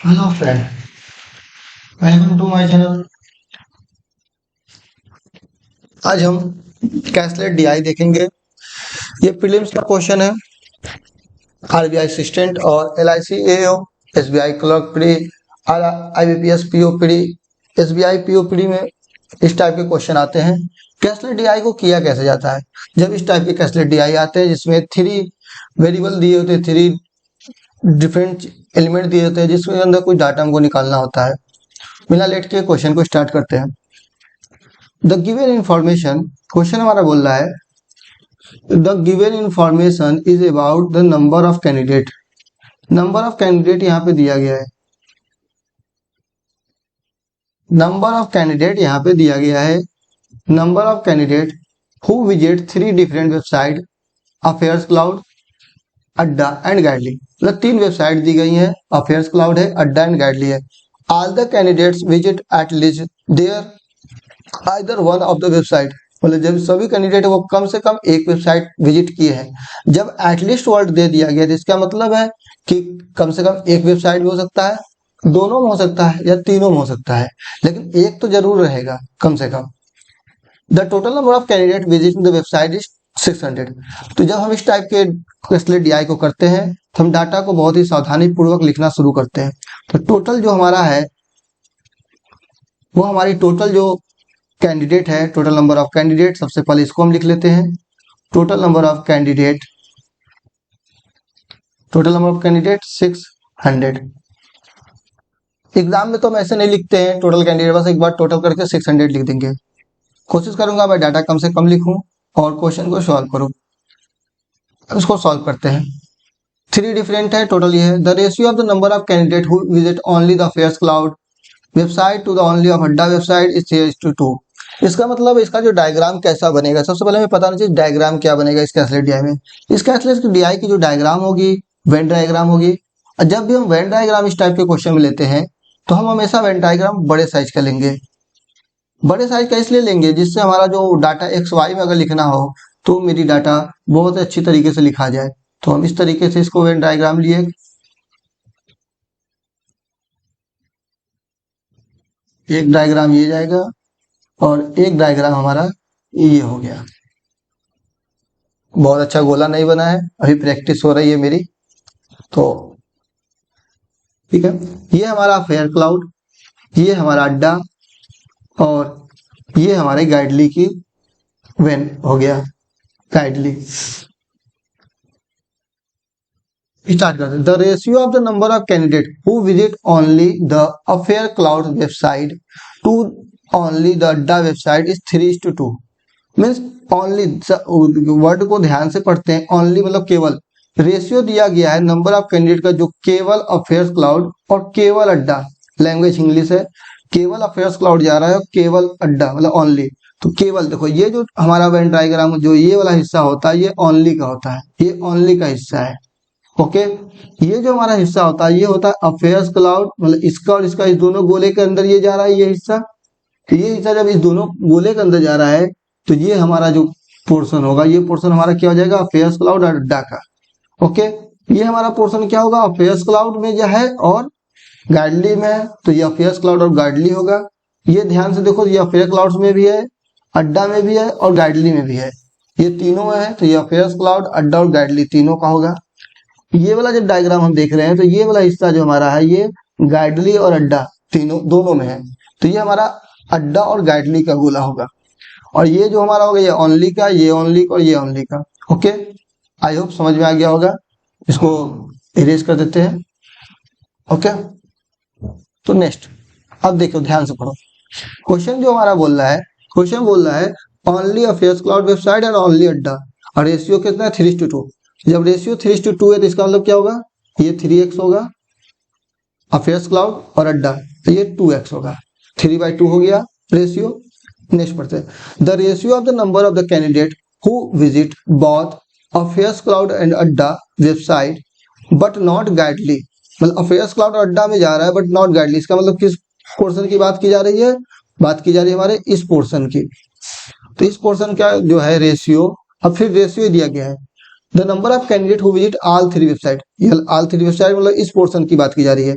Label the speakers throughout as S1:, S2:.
S1: Hello friend, welcome to my channel. आज हम कैशलेट DI देखेंगे। ये प्रीलिम्स का क्वेश्चन है। आरबीआई असिस्टेंट और LIC AO, SBI clerk pre, IBPS POPD, SBI POPD में इस टाइप के क्वेश्चन आते हैं। कैशलेट डीआई को किया कैसे जाता है? जब इस टाइप के कैशलेट डीआई आते हैं जिसमें थ्री वेरिएबल दिए होते हैं, थ्री डिफरेंट एलिमेंट दिए होते हैं, जिसके अंदर कोई डाटा हमको निकालना होता है। बिना लेट के क्वेश्चन को स्टार्ट करते हैं। द गिवन इंफॉर्मेशन, क्वेश्चन हमारा बोल रहा है the given information is about the number of candidate. Number of candidate यहाँ पे दिया गया है। नंबर ऑफ कैंडिडेट यहाँ पे दिया गया है। Number of candidate who visit three different website, affairs cloud, अड्डा एंड गाइडली। मतलब तीन वेबसाइट दी गई हैं, अफेयर्स क्लाउड है, अड्डा एंड गाइडली है। All the candidates visit at least their either one of the website. मतलब जब सभी कैंडिडेट वो कम से कम एक वेबसाइट विजिट किए हैं। जब एटलीस्ट वर्ड दे दिया गया तो इसका मतलब है कि कम से कम एक वेबसाइट भी हो सकता है, दोनों में हो सकता है या तीनों में हो सकता है, लेकिन एक तो जरूर रहेगा कम से कम। The total number of candidate visiting the website is 600। तो जब हम इस टाइप के कैशलेट डीआई को करते हैं तो हम डाटा को बहुत ही सावधानी पूर्वक लिखना शुरू करते हैं। तो टोटल जो हमारा है वो हमारी टोटल जो कैंडिडेट है, टोटल नंबर ऑफ कैंडिडेट, सबसे पहले इसको हम लिख लेते हैं। Total number of candidate, total number of candidate 600। Exam में तो हम ऐसे नहीं लिखते हैं टोटल कैंडिडेट, बस एक बार टोटल करके 600 लिख देंगे। कोशिश करूंगा मैं डाटा कम से कम लिखूं और क्वेश्चन को सॉल्व करूं। इसको सॉल्व करते हैं। थ्री डिफरेंट है, टोटल ये है। The ratio of the number of candidate who visit only the affairs cloud website to the only of Adda website is 3:2। इसका मतलब इसका जो डायग्राम कैसा बनेगा, सबसे पहले हमें पता नहीं चाहिए डायग्राम क्या बनेगा इस कैशलेट डीआई में। इस कैशलेट डीआई की जो डायग्राम होगी वेन डायग्राम होगी। और जब भी हम वेन डायग्राम इस टाइप के क्वेश्चन में लेते हैं तो हम हमेशा वेन डायग्राम बड़े साइज का लेंगे। बड़े साइज का इसलिए लेंगे जिससे हमारा जो डाटा एक्स वाई में अगर लिखना हो तो मेरी डाटा बहुत अच्छी तरीके से लिखा जाए। तो हम इस तरीके से इसको वेन डायग्राम लिए। एक डायग्राम ये जाएगा और एक डायग्राम हमारा ये हो गया। बहुत अच्छा गोला नहीं बना है, अभी प्रैक्टिस हो रही है मेरी। तो ठीक है, ये हमारा फेयर क्लाउड, ये हमारा अड्डा और ये हमारे गाइडली की वेन हो गया। गाइडली स्टार्ट करते हैं। The ratio of the number of candidate who visit only the Affair Cloud website to only the Adda website is 3:2। Means only, word को ध्यान से पढ़ते हैं। ओनली मतलब केवल, रेशियो दिया गया है नंबर ऑफ कैंडिडेट का जो केवल अफेयर्स क्लाउड और केवल अड्डा, लैंग्वेज इंग्लिश है, केवल अफेयर्स क्लाउड जा रहा है और केवल अड्डा मतलब ओनली। तो केवल देखो ये जो हमारा वेन डायग्राम जो ये वाला हिस्सा होता है ये ओनली का होता है, ये ओनली का हिस्सा है। ओके, ये जो हमारा हिस्सा होता है ये होता है अफेयर्स क्लाउड, मतलब इसका और इसका, इस दोनों गोले के अंदर ये जा रहा है ये हिस्सा। तो ये हिस्सा जब इस दोनों गोले के अंदर जा रहा है तो ये हमारा जो पोर्शन होगा, ये पोर्शन हमारा क्या हो जाएगा, अफेयर्स क्लाउड और अड्डा का। ओके, ये हमारा पोर्शन क्या होगा, अफेयर्स क्लाउड में जो है और गाइडली में है, तो ये अफेयर्स क्लाउड और गाइडली होगा। ये ध्यान से देखो, ये अफेयर क्लाउड्स में भी है, अड्डा में भी है और गाइडली में भी है, ये तीनों में है। तो ये अफेयर्स क्लाउड, अड्डा और गाइडली तीनों का होगा। ये वाला जब डायग्राम हम देख रहे हैं तो ये वाला हिस्सा जो हमारा है ये गाइडली और अड्डा तीनों दोनों में है। तो ये हमारा अड्डा और गाइडली का गोला होगा। और ये जो हमारा होगा ये ओनली का, ये ओनली का और ये ओनली का। ओके, आई होप समझ में आ गया होगा। इसको इरेज कर देते हैं। ओके, तो नेक्स्ट अब देखो ध्यान से पढ़ो। क्वेश्चन जो हमारा बोल रहा है, क्वेश्चन बोल रहा है ओनली अफेयर्स क्लाउड वेबसाइट और ओनली अड्डा, और रेशियो कितना है 3:2। जब रेशियो 3:2 है तो इसका मतलब क्या होगा, ये 3x होगा अफेयर्स क्लाउड और अड्डा, तो ये 2x होगा। 3/2 हो गया रेशियो। नेक्स्ट पढ़ते हैं। The ratio of the number of the candidate who visit both Affairs cloud and अड्डा वेबसाइट बट नॉट गाइडली, मतलब अफेयर्स क्लाउड और अड्डा में जा रहा है बट नॉट गाइडली, इसका मतलब किस पोर्शन की बात की जा रही है, बात की जा रही है हमारे इस पोर्शन की। तो इस पोर्शन का जो है रेशियो, अब फिर रेशियो दिया गया है the number of candidate who visit all three website, all three website मतलब इस पोर्शन की बात की जा रही है।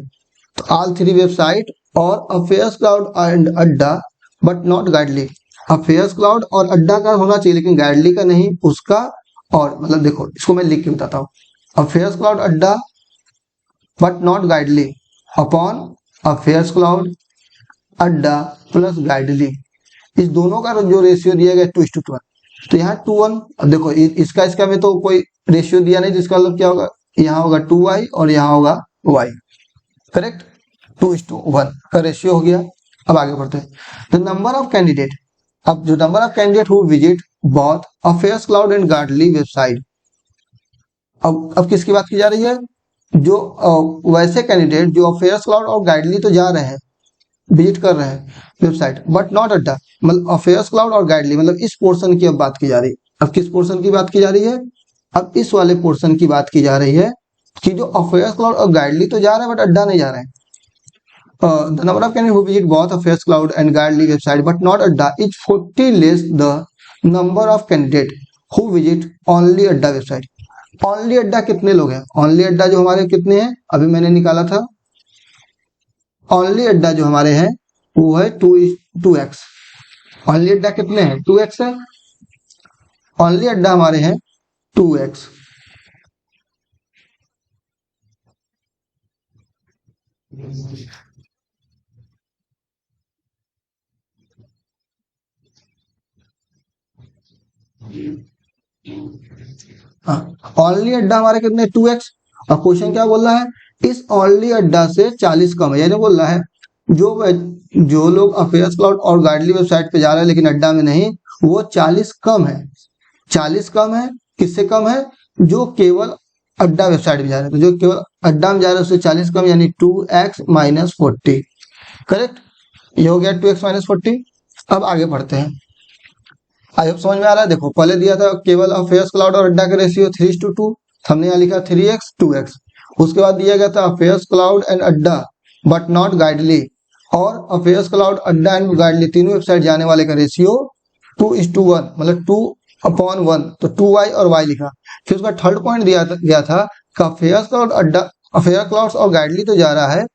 S1: तो ऑल थ्री वेबसाइट और affairs cloud and Adda but not गाइडली। Affairs cloud और अड्डा का होना चाहिए लेकिन गाइडली का नहीं, उसका और मतलब देखो इसको मैं लिख के बताता हूँ। अफेयर्स क्लाउड अड्डा but not गाइडली upon affairs cloud अड्डा प्लस गाइडली, इस दोनों का जो रेशियो दिया गया 2:1। तो यहाँ 2:1, अब देखो इसका में तो कोई रेशियो दिया नहीं, जिसका मतलब क्या होगा, यहाँ होगा 2y और यहाँ होगा y, करेक्ट। 2:1 का रेशियो हो गया। अब आगे बढ़ते हैं। द नंबर ऑफ कैंडिडेट, अब जो number of candidate who visit both Affairs cloud and Guidely website, अब किसकी बात की जा रही है, जो वैसे कैंडिडेट जो अफेयर्स क्लाउड और गाइडली तो जा रहे हैं, विजिट कर रहे हैं वेबसाइट, बट नॉट अड्डा, मतलब अफेयर्स क्लाउड और गाइडली, मतलब इस पोर्शन की अब बात की जा रही है। अब किस पोर्शन की बात की जा रही है, अब इस वाले पोर्शन की बात की जा रही है कि जो अफेयर्स क्लाउड और गाइडली तो जा रहे हैं बट अड्डा नहीं जा रहे हैं। The number of candidate who visit both Affairs cloud and Guidely website but not Adda is 40 less the number of candidate who visit only Adda website. Only Adda कितने लोग हैं, ओनली अड्डा जो हमारे कितने हैं, अभी मैंने निकाला था, ओनली अड्डा जो हमारे हैं वो है 2x। ओनली अड्डा कितने हैं, 2x है, ओनली अड्डा हमारे हैं 2x। ओनली अड्डा हमारे कितने, 2x। और क्वेश्चन क्या बोल रहा है, इस ओनली अड्डा से 40 कम है, यानी बोल रहा है जो लोग अफेयर्स क्लाउड और गाइडली वेबसाइट पे जा रहे हैं लेकिन अड्डा में नहीं, वो 40 कम है। 40 कम है, किससे कम है, जो केवल अड्डा वेबसाइट पे जा रहे हैं। तो जो केवल अड्डा में जा रहे हैं उससे 40 कम, यानी 2x माइनस 40, करेक्ट। ये हो गया 2x माइनस 40। अब आगे बढ़ते हैं। आई होप समझ में आ रहा है। देखो पहले दिया था केवल अफेयर्स क्लाउड और अड्डा का रेशियो 3:2, हमने यहाँ लिखा 3x 2x। उसके बाद दिया गया था affairs cloud and Adda but not गाइडली, और अफेयर्स क्लाउड अड्डा एंड गाइडली तीनों वेबसाइट जाने वाले का रेशियो 2:1, मतलब 2/1, तो 2y और y लिखा। फिर उसका थर्ड पॉइंट दिया गया था कि अफेयर्स क्लाउड अड्डा, अफेयर क्लाउड और गाइडली तो जा रहा है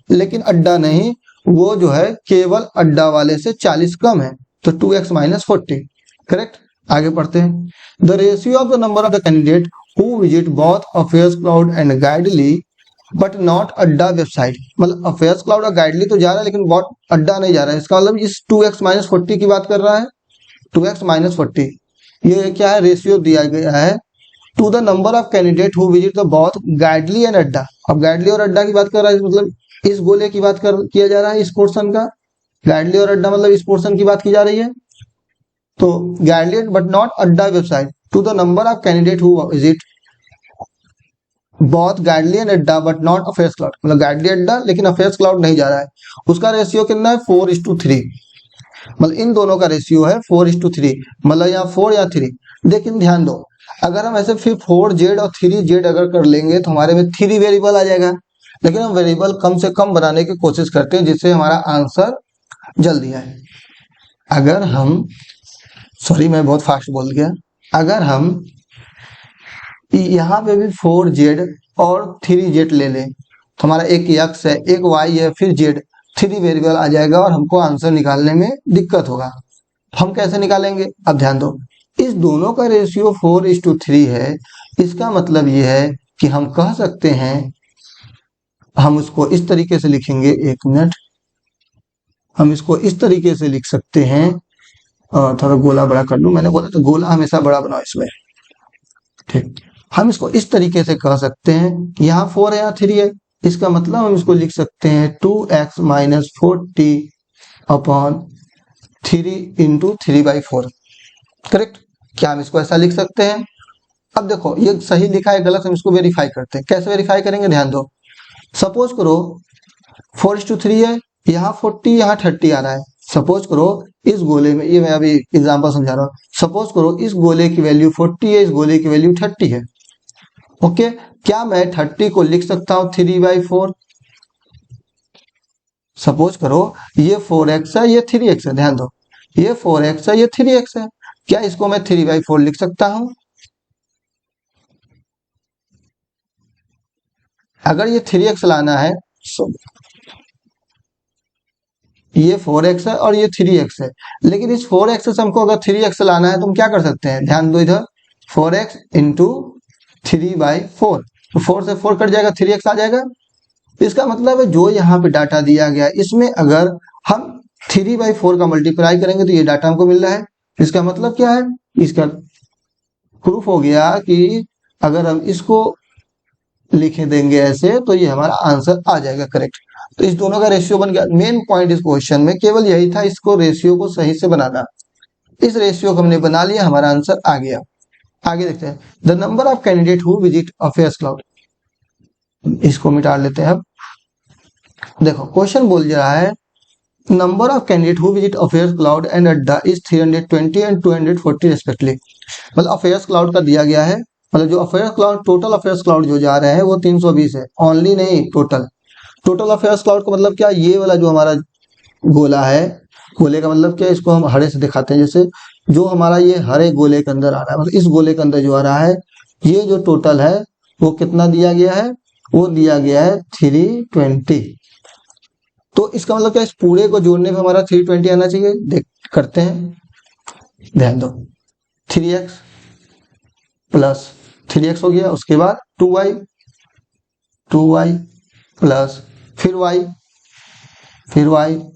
S1: लेकिन अड्डा नहीं, वो जो है केवल अड्डा वाले से 40 कम है, तो 2x माइनस 40, करेक्ट। आगे पढ़ते हैं। The ratio of the number of the candidate who visit both Affairs cloud and गाइडली but not Adda website, मतलब अफेयर्स क्लाउड और गाइडली तो जा रहा है लेकिन बॉट अड्डा नहीं जा रहा है। इसका मतलब इस 2x माइनस 40 की बात कर रहा है। 2x माइनस 40 ये क्या है, रेशियो दिया गया है to the number of candidate who visit the both Guidely and Adda. अब गाइडली और अड्डा की बात कर रहा है, मतलब इस गोले की बात किया जा रहा है, इस पोर्शन का। गाइडली और अड्डा मतलब इस पोर्शन की बात की जा रही है। तो Guidely but not Adda website to the number of candidate who visit both Guidely and Adda but not affairs cloud, मतलब गाइडली अड्डा लेकिन अफेयर्स क्लाउड नहीं जा रहा है। उसका रेशियो कितना है, 4:3, मतलब इन दोनों का रेशियो है 4:3, मतलब यहाँ 4 या 3। लेकिन ध्यान दो, अगर हम ऐसे फिर 4z और 3z अगर कर लेंगे तो हमारे में 3 वेरिएबल आ जाएगा, लेकिन हम वेरिएबल कम से कम बनाने की कोशिश करते हैं जिससे हमारा आंसर जल्दी आए। अगर हम, सॉरी मैं बहुत फास्ट बोल गया, अगर हम यहाँ पे भी 4z और 3z ले लें तो हमारा एक x है, एक y है, फिर z, 3 वेरिएबल आ जाएगा और हमको आंसर निकालने में दिक्कत होगा। हम कैसे निकालेंगे, अब ध्यान दो, इस दोनों का रेशियो 4:3 है। इसका मतलब ये है कि हम कह सकते हैं, हम उसको इस तरीके से लिखेंगे, एक मिनट, हम इसको इस तरीके से लिख सकते हैं, थोड़ा गोला बड़ा कर लूं, मैंने बोला तो गोला हमेशा बड़ा बनाओ इसमें, ठीक। हम इसको इस तरीके से कह सकते हैं, यहाँ 4 है, यहाँ 3 है, इसका मतलब हम इसको लिख सकते हैं 2x minus 40 upon 3 into 3/4, correct. क्या हम इसको ऐसा लिख सकते हैं। अब देखो ये सही लिखा है गलत, हम इसको वेरीफाई करते हैं। कैसे वेरीफाई करेंगे, ध्यान दो। सपोज करो 4:3 है, यहाँ 40 यहाँ 30 आ रहा है। सपोज करो इस गोले में, ये मैं अभी एग्जांपल समझा रहा हूँ, सपोज करो इस गोले की वैल्यू 40 है, इस गोले की वैल्यू 30 है। ओके, क्या मैं 30 को लिख सकता हूँ 3/4। सपोज करो ये 4x है, ये 3x है, ध्यान दो, ये 4x है, ये 3x है, क्या इसको मैं 3/4 लिख सकता हूं। अगर ये 3x लाना है ये 4x है और ये 3x है, लेकिन इस 4x से हमको अगर 3x लाना है तो हम क्या कर सकते हैं, ध्यान दो इधर, 4x इंटू 3/4, तो 4 से 4 कट जाएगा, 3x आ जाएगा। इसका मतलब है जो यहाँ पे डाटा दिया गया इसमें अगर हम 3/4 का मल्टीप्लाई करेंगे तो ये डाटा हमको मिल रहा है। इसका मतलब क्या है, इसका प्रूफ हो गया कि अगर हम इसको लिखे देंगे ऐसे तो ये हमारा आंसर आ जाएगा करेक्ट। तो इस दोनों का रेशियो बन गया। मेन पॉइंट इस क्वेश्चन में केवल यही था, इसको रेशियो को सही से बनाना। इस रेशियो को हमने बना लिया, हमारा आंसर आ गया। आगे देखते हैं, the number of candidate who visit affairs cloud, इसको मिटा लेते हैं। अब देखो क्वेश्चन बोल रहा है number of candidate who visit affairs cloud and अड्डा इज 320 एंड 240 रेस्पेक्टिवली। मतलब अफेयर्स क्लाउड का दिया गया है, मतलब जो affairs cloud, total affairs cloud जो जा रहे हैं वो 320 है, ओनली नहीं टोटल। टोटल अफेयर्स क्लाउड का मतलब क्या, ये वाला जो हमारा गोला है, गोले का मतलब क्या, इसको हम हरे से दिखाते हैं, जैसे जो हमारा ये हरे गोले के अंदर आ रहा है, मतलब इस गोले के अंदर जो आ रहा है, ये जो टोटल है वो कितना दिया गया है, वो दिया गया है 320। तो इसका मतलब क्या, इस पूरे को जोड़ने पे हमारा 320 आना चाहिए। देख करते हैं, ध्यान दो, 3x प्लस 3x हो गया, उसके बाद 2y प्लस फिर y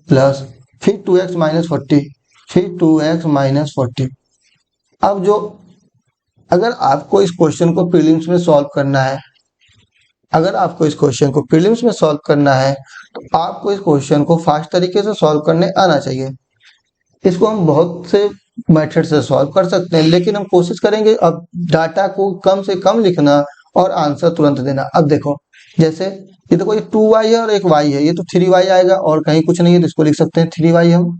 S1: प्लस फिर 2x माइनस 40, फिर 2x माइनस 40। अब जो अगर आपको इस क्वेश्चन को प्रीलिम्स में सॉल्व करना है, अगर आपको इस क्वेश्चन को प्रीलिम्स में सॉल्व करना है तो आपको इस क्वेश्चन को फास्ट तरीके से सॉल्व करने आना चाहिए। इसको हम बहुत से मेथड से सॉल्व कर सकते हैं, लेकिन हम कोशिश करेंगे अब डाटा को कम से कम लिखना और आंसर तुरंत देना। अब देखो, जैसे ये देखो, ये 2y है और एक y है, ये तो 3y आएगा और कहीं कुछ नहीं है तो इसको लिख सकते हैं 3y हम।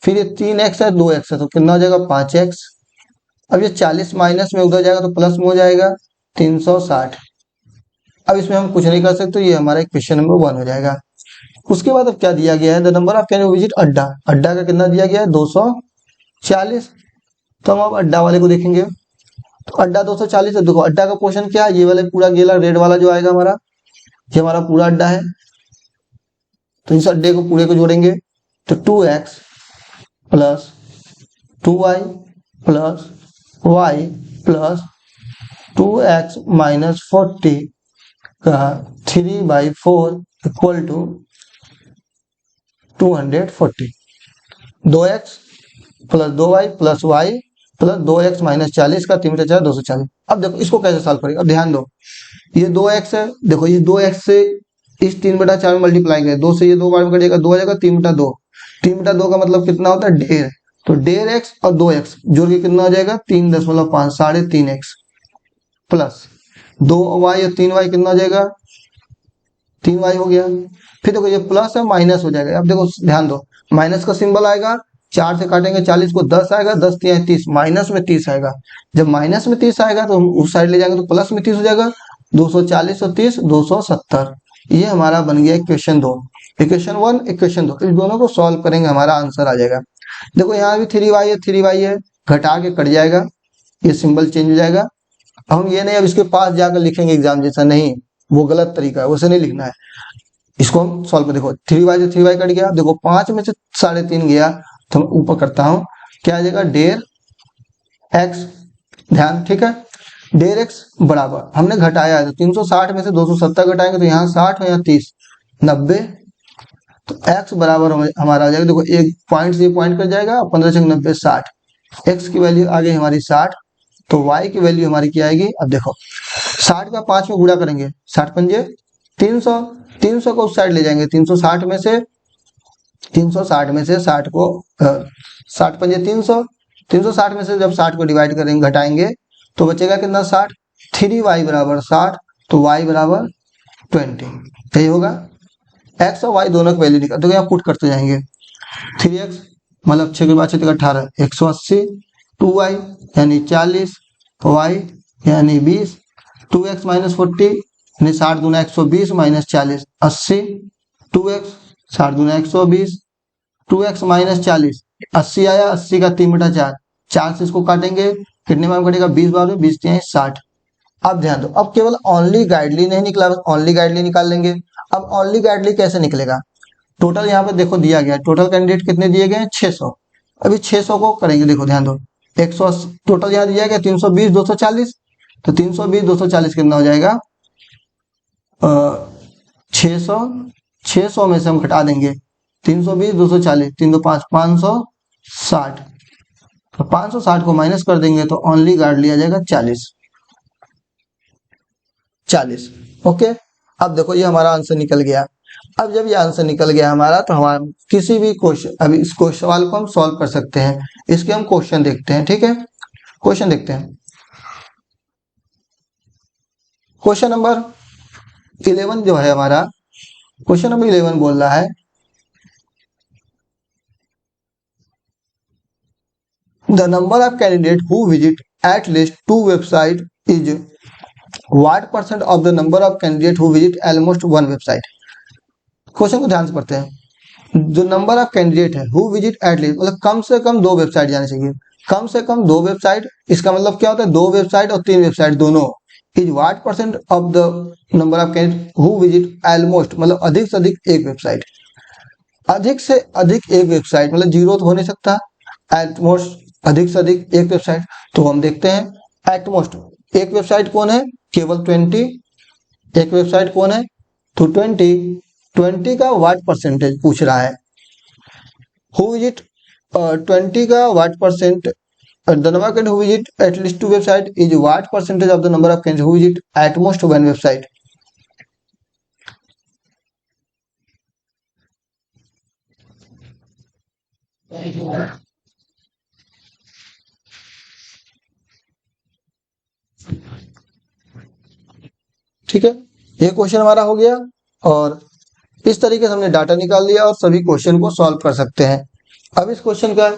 S1: फिर ये 3x है, 2x है, तो कितना हो जाएगा 5x। अब ये 40 माइनस में उधर जाएगा तो प्लस में हो जाएगा 360। अब इसमें हम कुछ नहीं कर सकते, ये हमारा क्वेश्चन नंबर 1 हो जाएगा। उसके बाद अब क्या दिया गया है, the number of candidate visit अड्डा, अड्डा का कितना दिया गया है 240। तो हम अब अड्डा वाले को देखेंगे, तो अड्डा 240 है। देखो अड्डा का पोर्शन क्या है, ये वाला पूरा गेला रेड वाला जो आएगा हमारा, ये हमारा पूरा अड्डा है। तो इस अड्डे को पूरे को जोड़ेंगे तो 2x plus 2y plus y plus 2x minus 40 का 3/4 equal to 240। 2x plus 2y plus y plus 2x minus 40 का 3 4 240। अब देखो इसको कैसे सॉल्व करेंगे, अब ध्यान दो, ये 2x है, देखो ये 2x से इस 3/4 में मल्टीप्लाई करें, 2 से ये 2 बार में कटेगा, 2 आ जाएगा 3/2। 3/2 का मतलब कितना होता है, 1.5। तो 1.5x और 2x जोड़ के कितना हो जाएगा 3.5, 3.5x प्लस 2y और 3y कितना हो जाएगा 3y हो गया। फिर देखो ये प्लस है माइनस हो जाएगा। अब देखो ध्यान दो, माइनस का सिंबल आएगा, 4 से काटेंगे 40 को, 10 आएगा, 10 3 30, माइनस में 30 आएगा। जब माइनस में 30 आएगा तो हम उस साइड ले जाएंगे तो प्लस में 30 हो जाएगा, 240 और 30 270। ये हमारा बन गया इक्वेशन 2, इक्वेशन 1 इक्वेशन 2। इस दोनों को सॉल्व करेंगे हमारा आंसर आ जाएगा। देखो यहाँ भी 3y है, 3y है, घटा के कट जाएगा, ये सिंबल चेंज हो जाएगा। हम ये नहीं अब इसके पास जाकर लिखेंगे एग्जाम जैसा, नहीं वो गलत तरीका है, वैसे नहीं लिखना है। इसको हम सॉल्व कर, देखो 3y से 3y कट गया, देखो 5 में से 3.5 गया तो मैं ऊपर करता हूं, क्या आ जाएगा 1.5x, ध्यान ठीक है, 1.5x बराबर हमने घटाया है तो 360 में से 270 घटाएंगे तो यहाँ 60 और यहाँ 30, 90। तो x बराबर हमारा आ जाएगा, देखो एक पॉइंट से पॉइंट कर जाएगा, 15 से 90 60, x की वैल्यू आ गई हमारी 60, तो y की वैल्यू हमारी क्या आएगी, अब देखो 60 का 5 में गुणा करेंगे, 60 पंजे 300, 300 को उस साइड ले जाएंगे, 360 में से 60 को 60 पंजे 300, 360 में से जब 60 को डिवाइड करेंगे घटाएंगे तो बचेगा कितना 60, 3y बराबर 60, तो y बराबर 20, यही होगा। x और y दोनों की वैल्यू निकाल, तो यहाँ पुट करते जाएंगे, 3x मतलब 6 के बाद 6 18 180, 2y यानी 40, y यानी 20, 2x माइनस 40 यानी 60 दूना 120 माइनस 40 80, 2x 60 दूना 120, 2x माइनस 40 80 आया, 80 का 3/4, 4 से इसको काटेंगे, कितने बार कटेगा 20 बार में, 20 3 60। अब ध्यान दो, अब केवल ओनली गाइडली नहीं निकला, बस ओनली गाइडली निकाल लेंगे। अब ओनली गाइडली कैसे निकलेगा, टोटल यहाँ पे देखो दिया गया है, टोटल कैंडिडेट कितने दिए गए हैं 600। अभी 600 को करेंगे, देखो ध्यान दो, 180 टोटल यहाँ दिया गया 320 240, तो 320 240 कितना हो जाएगा 600, 600 में से हम घटा देंगे 320 240, 3 2 5 560, तो 560 को माइनस कर देंगे तो ओनली गार्ड लिया जाएगा 40। ओके। अब देखो ये हमारा आंसर निकल गया। अब जब ये आंसर निकल गया हमारा, तो हमारा किसी भी क्वेश्चन, अभी इस सवाल को हम सॉल्व कर सकते हैं। इसके हम क्वेश्चन देखते हैं, ठीक है, क्वेश्चन देखते हैं। क्वेश्चन नंबर 11 जो है हमारा, क्वेश्चन नंबर 11 बोल रहा है the number of candidate who visit at least 2 website is what percent of the number of candidate who visit almost 1 website. Question को ध्यान से पढ़ते हैं। जो नंबर ऑफ कैंडिडेट है हु विजिट एट लीस्ट, मतलब कम से कम 2 वेबसाइट जाने चाहिए, कम से कम 2 वेबसाइट। इसका मतलब क्या होता है, 2 वेबसाइट और 3 वेबसाइट दोनों। Is what percent of the number of candidate who visit almost, मतलब अधिक से अधिक एक वेबसाइट। अधिक से अधिक एक वेबसाइट मतलब जीरो तो हो नहीं सकता, एटमोस्ट अधिक से अधिक एक वेबसाइट। तो हम देखते हैं एटमोस्ट एक वेबसाइट कौन है, केवल 20। एक वेबसाइट कौन है, तो 20 का व्हाट परसेंटेज पूछ रहा है। हु विजिट 20 का what percent, the number of candidates who visit at least 2 website is what percentage of the number of candidates who visit at most 1 website। ठीक है, ये क्वेश्चन हमारा हो गया। और इस तरीके से हमने डाटा निकाल लिया और सभी क्वेश्चन को सॉल्व कर सकते हैं। अब इस क्वेश्चन का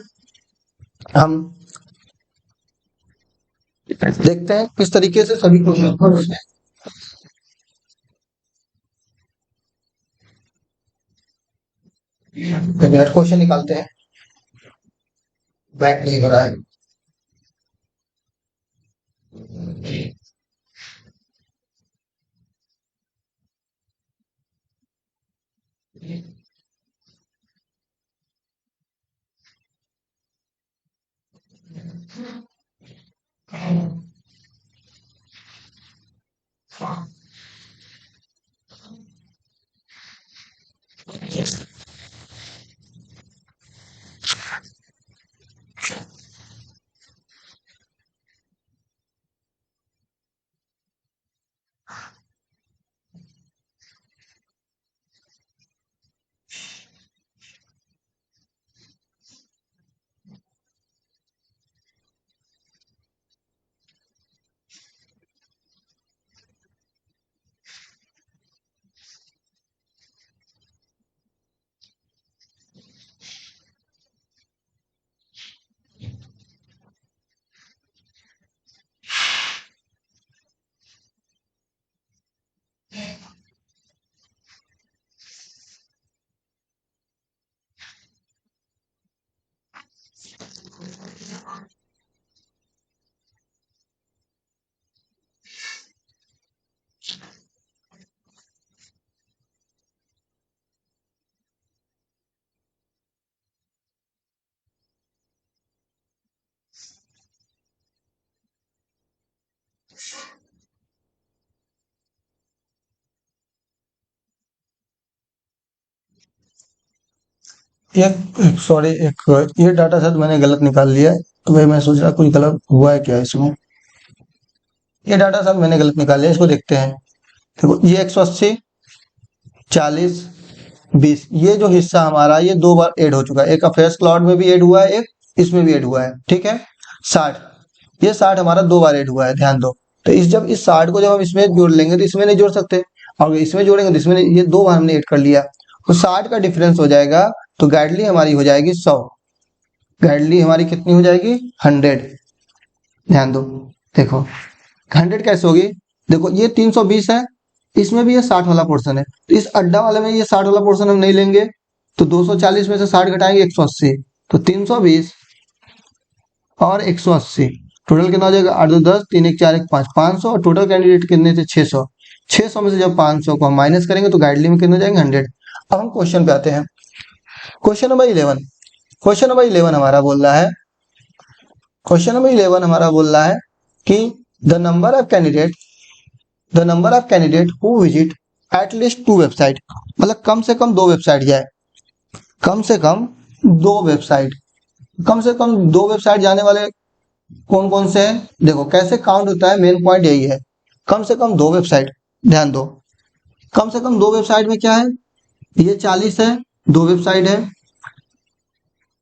S1: हम देखते हैं किस तरीके से सभी क्वेश्चन को क्वेश्चन निकालते हैं। बैक नहीं हो रहा है। सॉरी, एक ये डाटा सेट मैंने गलत निकाल लिया है, तो भाई मैं सोच रहा कुछ गलत हुआ है क्या इसमें। ये डाटा सेट मैंने गलत निकाल लिया, इसको देखते हैं। देखो ये 180 40 20, ये जो हिस्सा हमारा ये 2 बार ऐड हो चुका है। एक अफेयर्स क्लाउड में भी ऐड हुआ है, एक इसमें भी ऐड हुआ है, ठीक है। 60, ये 60 हमारा 2 बार ऐड हुआ है, ध्यान दो। तो जब इस 60 को जब हम इसमें जोड़ लेंगे तो इसमें नहीं जोड़ सकते, और इसमें जोड़ेंगे तो इसमें नहीं, ये 2 बार हमने ऐड कर लिया, तो 60 का डिफरेंस हो जाएगा, तो गाइडली हमारी हो जाएगी 100। गाइडली हमारी कितनी हो जाएगी 100। ध्यान दो, देखो 100 कैसे होगी, देखो ये 320 है, इसमें भी ये 60 वाला पोर्शन है, तो इस अड्डा वाले में ये 60 वाला पोर्शन हम नहीं लेंगे, तो 240 में से 60 घटाएंगे 180, तो 320 और 180 टोटल कितना हो जाएगा 8 2 10 3 1 4 1 5 500, और टोटल कैंडिडेट कितने थे 600। 600 में से जब 500 को हम माइनस करेंगे तो गाइडली में कितने हो जाएंगे 100। अब हम क्वेश्चन पे आते हैं। क्वेश्चन नंबर 11 हमारा बोल रहा है, क्वेश्चन नंबर 11 हमारा बोल रहा है कि the number of candidate who visit at least 2 website, मतलब कम से कम 2 वेबसाइट जाए, कम से कम 2 वेबसाइट जाने वाले कौन कौन से हैं। देखो कैसे काउंट होता है, मेन पॉइंट यही है, कम से कम 2 वेबसाइट। ध्यान दो, कम से कम 2 वेबसाइट में क्या है, ये 40 है 2 वेबसाइट है,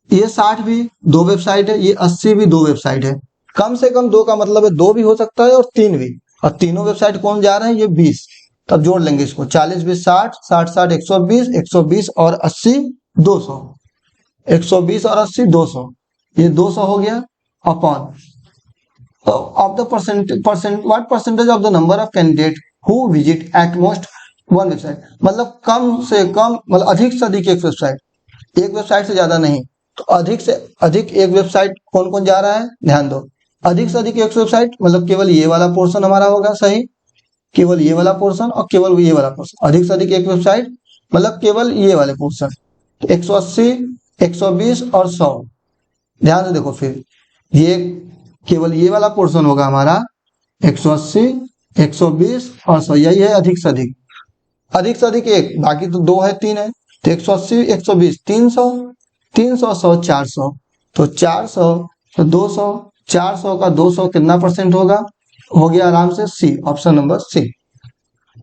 S1: ये 60 भी 2 वेबसाइट है, ये 80 भी 2 वेबसाइट है। कम से कम 2 का मतलब है 2 भी हो सकता है और 3 भी, और तीनों वेबसाइट कौन जा रहे हैं, ये 20। तब जोड़ लेंगे इसको, 40 20 60, 60 60 120, 120 और 80 200, 120 और 80 200, ये 200 हो गया। Upon of the what percentage of the number of candidate who visit at most one website, मतलब कम से कम, मतलब अधिक से अधिक एक वेबसाइट से ज्यादा नहीं, तो अधिक से अधिक एक वेबसाइट कौन कौन जा रहा है। ध्यान दो, अधिक से अधिक एक वेबसाइट मतलब केवल ये वाला पोर्शन हमारा होगा सही, केवल ये वाला पोर्शन और केवल ये वाला पोर्शन। अधिक से अधिक एक वेबसाइट मतलब केवल ये वाले पोर्शन, 180 120 और 100। ध्यान से देखो, फिर ये केवल ये वाला पोर्शन होगा हमारा 180 120 और 100, यही है अधिक से अधिक। अधिक से अधिक एक, बाकी तो 2 है 3 है, तो 180 120 300, 300 100 400, तो 400 तो 200, 400 का 200 कितना परसेंट होगा, हो गया आराम से सी, ऑप्शन नंबर सी।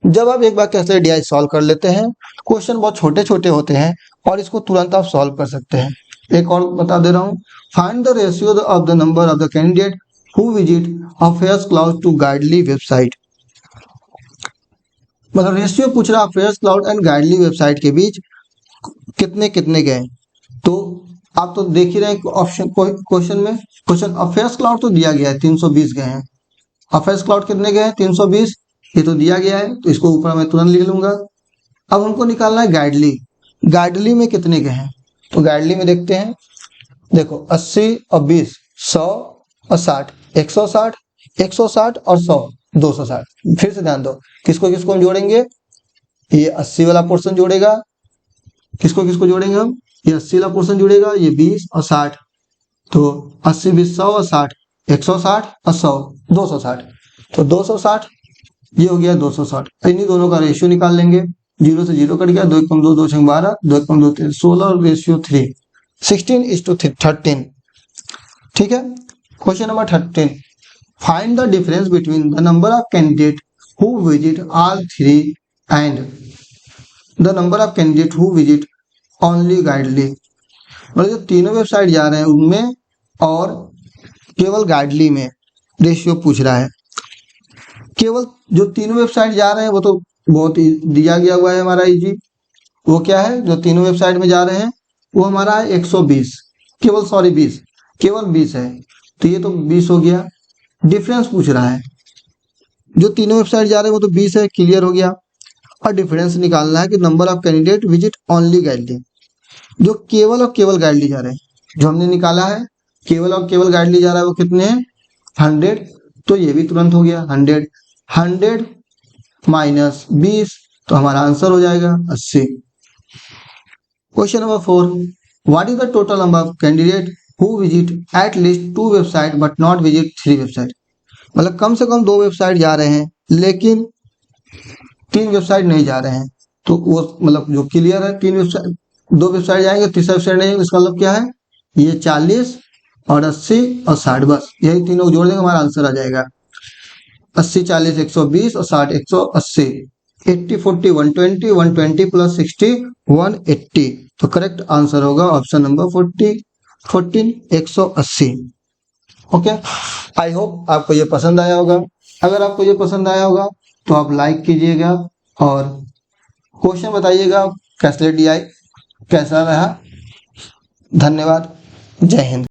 S1: जब आप एक बार कैसे DI सॉल्व कर लेते हैं, क्वेश्चन बहुत छोटे छोटे होते हैं और इसको तुरंत आप सॉल्व कर सकते हैं। एक और बता दे रहा हूँ, find the ratio of the number of the candidate who visit affairs cloud to Guidely website, मतलब रेशियो पूछ रहा है affairs cloud and Guidely website के बीच कितने कितने गए। तो आप तो देख ही रहे हैं ऑप्शन क्वेश्चन में, क्वेश्चन अफेयर्स क्लाउड तो दिया गया है 320 गए हैं, अफेयर्स क्लाउड कितने गए हैं 320, ये तो दिया गया है, तो इसको ऊपर मैं तुरंत लिख लूंगा। अब हमको निकालना है गाइडली में कितने गए हैं, तो गाइडली में देखते हैं। देखो 80 और 20 100 और 60, 160 160 और 100 260। फिर से ध्यान दो, किसको किसको हम जोड़ेंगे, ये 80 वाला पोर्शन जोड़ेगा, किसको किसको जोड़ेंगे हम, ये 80 वाला पोर्शन जुड़ेगा, ये 20 और 60, तो 80 20 100 और 60, 160 और 100 260, तो 260 ये हो गया 260। इन्हीं दोनों का रेशियो निकाल लेंगे, 0 से 0 कट गया, 2 कम 2 2 6 12, 2 कम 2 3 16 और रेशियो 3 16:13। ठीक है, question number 13, find the difference between the number of candidate who visit all 3 and the number of candidate who visit only गाइडली, मतलब जो तीनों वेबसाइट जा रहे हैं उनमें और केवल गाइडली में रेशियो पूछ रहा है। केवल जो तीनों वेबसाइट जा रहे हैं वो तो बहुत ही दिया गया हुआ है हमारा इजी, वो क्या है, जो तीनों वेबसाइट में जा रहे हैं वो हमारा है 120, केवल 20 है, तो ये तो 20 हो गया। डिफरेंस पूछ रहा है, जो तीनों वेबसाइट जा रहे हैं वो तो 20 है, क्लियर हो गया। और डिफरेंस निकालना है कि number of candidate visit only गाइडली, जो केवल और केवल गाइडली जा रहे हैं, जो हमने निकाला है केवल और केवल गाइडली जा रहा है वो कितने हैं 100, तो ये भी तुरंत हो गया 100 माइनस 20, तो हमारा आंसर हो जाएगा 80। Question number 4, what is the total number of candidate who visit at least 2 website but not visit 3 website, मतलब कम से कम 2 वेबसाइट जा रहे हैं लेकिन 3 वेबसाइट नहीं जा रहे हैं, तो वो मतलब जो क्लियर है 2 वेबसाइट जाएंगे, तीसरा वेबसाइट नहीं, इसका मतलब क्या है, ये 40 और 80 और 60, बस यही तीनों जोड़ देंगे हमारा आंसर आ जाएगा 80 40 120 और 60 180, 80 40 120, 120 प्लस 60 180, तो करेक्ट आंसर होगा option number 14 180। Okay, I hope आपको ये पसंद आया होगा। अगर आपको ये पसंद आया होगा तो आप लाइक कीजिएगा और क्वेश्चन बताइएगा कैसे DI कैसा रहा। धन्यवाद, जय हिंद।